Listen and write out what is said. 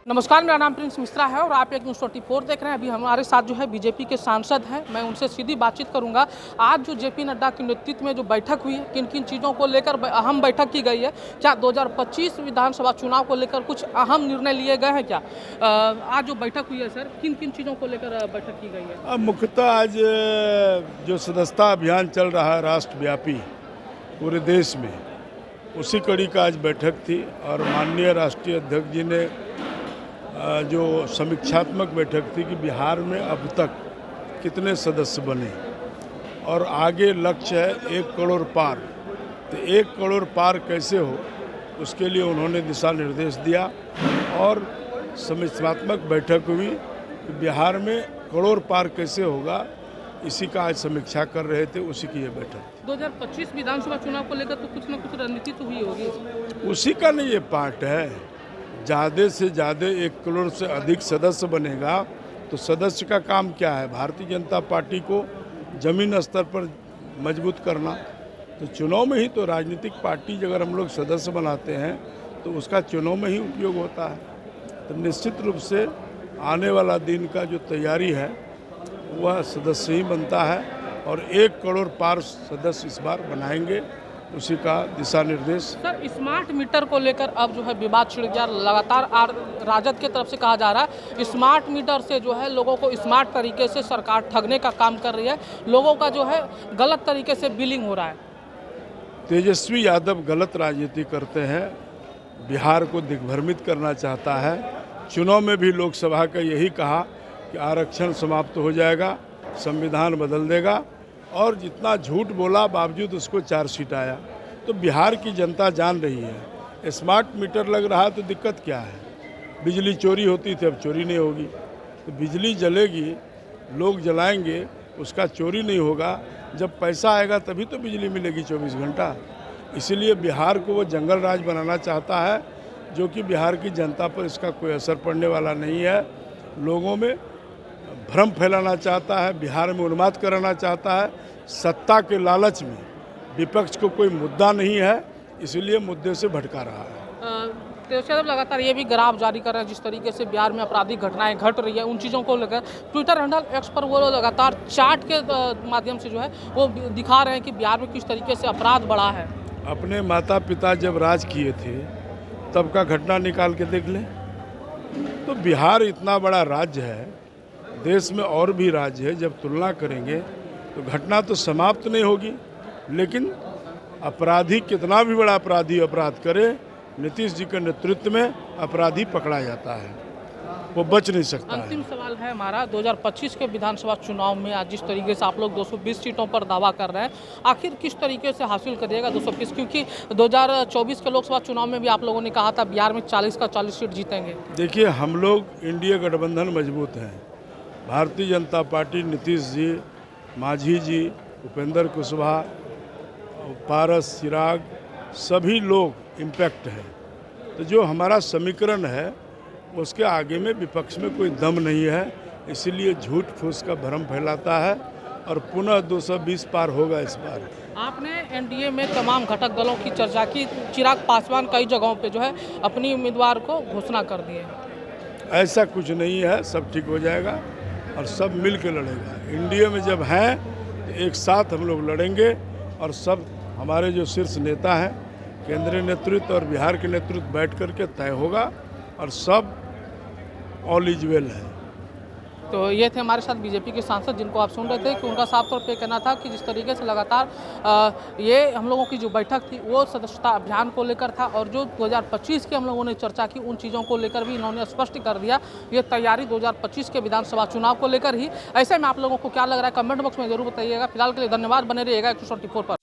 नमस्कार, मेरा नाम प्रिंस मिश्रा है और आप एक न्यूज़ 24 देख रहे हैं। अभी हमारे साथ जो है बीजेपी के सांसद हैं, मैं उनसे सीधी बातचीत करूंगा। आज जो जेपी नड्डा के नेतृत्व में जो बैठक हुई है, किन किन चीज़ों को लेकर अहम बैठक की गई है? क्या 2025 विधानसभा चुनाव को लेकर कुछ अहम निर्णय लिए गए हैं क्या? आज जो बैठक हुई है सर, किन किन चीज़ों को लेकर बैठक की गई है? मुख्यतः आज जो सदस्यता अभियान चल रहा है राष्ट्रव्यापी पूरे देश में, उसी कड़ी का आज बैठक थी और माननीय राष्ट्रीय अध्यक्ष जी ने जो समीक्षात्मक बैठक थी कि बिहार में अब तक कितने सदस्य बने और आगे लक्ष्य है 1 करोड़ पार। तो 1 करोड़ पार कैसे हो, उसके लिए उन्होंने दिशा निर्देश दिया और समीक्षात्मक बैठक हुई कि बिहार में करोड़ पार कैसे होगा, इसी का आज समीक्षा कर रहे थे। उसी की ये बैठक 2025 विधानसभा चुनाव को लेकर तो कुछ न कुछ रणनीति तो हुई होगी, उसी का नहीं ये पार्ट है। ज़्यादा से ज़्यादा 1 करोड़ से अधिक सदस्य बनेगा तो सदस्य का काम क्या है? भारतीय जनता पार्टी को जमीन स्तर पर मजबूत करना। तो चुनाव में ही तो राजनीतिक पार्टी अगर हम लोग सदस्य बनाते हैं तो उसका चुनाव में ही उपयोग होता है। तो निश्चित रूप से आने वाला दिन का जो तैयारी है वह सदस्य ही बनता है और 1 करोड़ पार सदस्य इस बार बनाएंगे, उसी का दिशा निर्देश। सर, स्मार्ट मीटर को लेकर अब जो है विवाद छिड़ गया। लगातार राजद के तरफ से कहा जा रहा है स्मार्ट मीटर से जो है लोगों को स्मार्ट तरीके से सरकार ठगने का काम कर रही है, लोगों का जो है गलत तरीके से बिलिंग हो रहा है। तेजस्वी यादव गलत राजनीति करते हैं, बिहार को दिग्भ्रमित करना चाहता है। चुनाव में भी लोकसभा का यही कहा कि आरक्षण समाप्त हो जाएगा, संविधान बदल देगा और जितना झूठ बोला बावजूद उसको 4 सीट आया। तो बिहार की जनता जान रही है स्मार्ट मीटर लग रहा है तो दिक्कत क्या है? बिजली चोरी होती थी, अब चोरी नहीं होगी। तो बिजली जलेगी, लोग जलाएंगे, उसका चोरी नहीं होगा। जब पैसा आएगा तभी तो बिजली मिलेगी 24 घंटा। इसीलिए बिहार को वो जंगल राज बनाना चाहता है, जो कि बिहार की जनता पर इसका कोई असर पड़ने वाला नहीं है। लोगों में भ्रम फैलाना चाहता है, बिहार में उन्माद कराना चाहता है। सत्ता के लालच में विपक्ष को कोई मुद्दा नहीं है, इसलिए मुद्दे से भटका रहा है। तेजस्वी यादव लगातार ये भी ग्राफ जारी कर रहे हैं, जिस तरीके से बिहार में आपराधिक घटनाएं घट रही है, उन चीज़ों को लेकर ट्विटर हैंडल एक्स पर वो लगातार चार्ट के माध्यम से जो है वो दिखा रहे हैं कि बिहार में किस तरीके से अपराध बढ़ा है। अपने माता पिता जब राज किए थे तब का घटना निकाल के देख लें। तो बिहार इतना बड़ा राज्य है, देश में और भी राज्य है, जब तुलना करेंगे तो घटना तो समाप्त नहीं होगी। लेकिन अपराधी कितना भी बड़ा अपराधी अपराध करे, नीतीश जी के नेतृत्व में अपराधी पकड़ा जाता है, वो बच नहीं सकता है। अंतिम सवाल है हमारा, 2025 के विधानसभा चुनाव में आज जिस तरीके से आप लोग 220 सीटों पर दावा कर रहे हैं, आखिर किस तरीके से हासिल करिएगा 220? क्योंकि 2024 के लोकसभा चुनाव में भी आप लोगों ने कहा था बिहार में 40 का 40 सीट जीतेंगे। देखिए, हम लोग इंडिया गठबंधन मजबूत हैं। भारतीय जनता पार्टी, नीतीश जी, मांझी जी, उपेंद्र कुशवाहा, पारस, चिराग, सभी लोग इम्पैक्ट हैं। तो जो हमारा समीकरण है उसके आगे में विपक्ष में कोई दम नहीं है, इसीलिए झूठ फूस का भ्रम फैलाता है और पुनः 220 पार होगा इस बार। आपने एनडीए में तमाम घटक दलों की चर्चा की, चिराग पासवान कई जगहों पे जो है अपनी उम्मीदवार को घोषणा कर दिए। ऐसा कुछ नहीं है, सब ठीक हो जाएगा और सब मिल के लड़ेगा। इंडिया में जब हैं तो एक साथ हम लोग लड़ेंगे और सब हमारे जो शीर्ष नेता हैं, केंद्रीय नेतृत्व और बिहार के नेतृत्व बैठ करके तय होगा और सब ऑल इज वेल है। तो ये थे हमारे साथ बीजेपी के सांसद, जिनको आप सुन रहे थे कि उनका साफ तौर पे कहना था कि जिस तरीके से लगातार ये हम लोगों की जो बैठक थी वो सदस्यता अभियान को लेकर था और जो 2025 की हम लोगों ने चर्चा की उन चीज़ों को लेकर भी इन्होंने स्पष्ट कर दिया। ये तैयारी 2025 के विधानसभा चुनाव को लेकर ही। ऐसे में आप लोगों को क्या लग रहा है कमेंट बॉक्स में जरूर बताइएगा। फिलहाल के लिए धन्यवाद, बने रहिएगा 124 पर।